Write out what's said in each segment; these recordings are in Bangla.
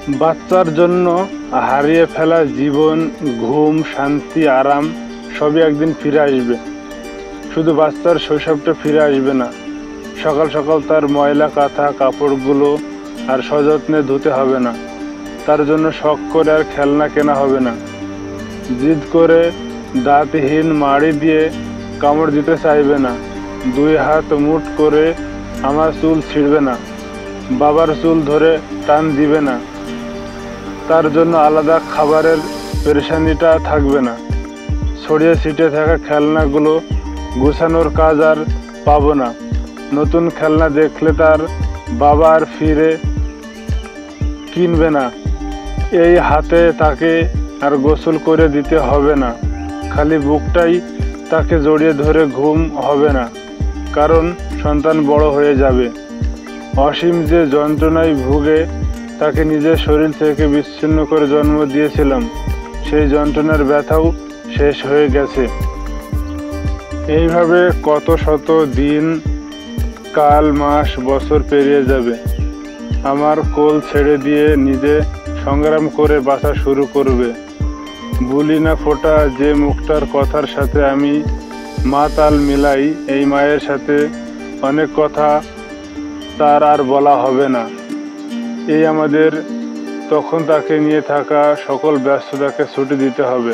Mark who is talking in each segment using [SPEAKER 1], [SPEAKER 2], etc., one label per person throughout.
[SPEAKER 1] বাচ্চার জন্য হারিয়ে ফেলা জীবন, ঘুম, শান্তি, আরাম সবই একদিন ফিরে আসবে। শুধু বাচ্চার শৈশবটা ফিরে আসবে না, সকাল সকাল তার ময়লা কাঁথা কাপড়গুলো আর সযত্নে ধুতে হবে না। তার জন্য শখ করে আর খেলনা কেনা হবে না। জিদ করে দাঁতহীন মাড়ি দিয়ে কামড় দিতে চাইবে না। দুই হাত মুঠ করে আমার চুল ছিঁড়বে না, বাবার চুল ধরে টান দিবে না। তার জন্য আলাদা খাবারের পেরেশানিটা থাকবে না। ছড়িয়ে ছিটিয়ে থাকা খেলনাগুলো গুছানোর কাজ আর পাবো না। নতুন খেলনা দেখলে তার বাবা আর ফিরে কিনবে না। এই হাতে তাকে আর গোসল করে দিতে হবে না। খালি বুকটাই তাকে জড়িয়ে ধরে ঘুম হবে না, কারণ সন্তান বড় হয়ে যাবে। অসীম যে যন্ত্রণায় ভুগে তাকে নিজের শরীর থেকে বিচ্ছিন্ন করে জন্ম দিয়েছিলাম, সেই যন্ত্রণার ব্যথাও শেষ হয়ে গেছে। এইভাবে কত শত দিন, কাল, মাস, বছর পেরিয়ে যাবে। আমার কোল ছেড়ে দিয়ে নিজে সংগ্রাম করে বাঁচা শুরু করবে। বুলি না ফোটা যে মুখটার কথার সাথে আমি মা তাল মিলাই, এই মায়ের সাথে অনেক কথা তার আর বলা হবে না। এই আমাদের তখন তাকে নিয়ে থাকা সকল ব্যস্ততাকে ছুটি দিতে হবে।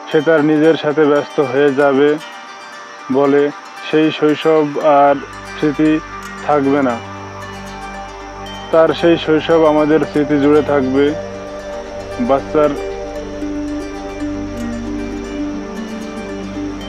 [SPEAKER 1] সে তার নিজের সাথে ব্যস্ত হয়ে যাবে বলে সেই শৈশব আর স্মৃতি থাকবে না। তার সেই শৈশব আমাদের স্মৃতি জুড়ে থাকবে। বাচ্চার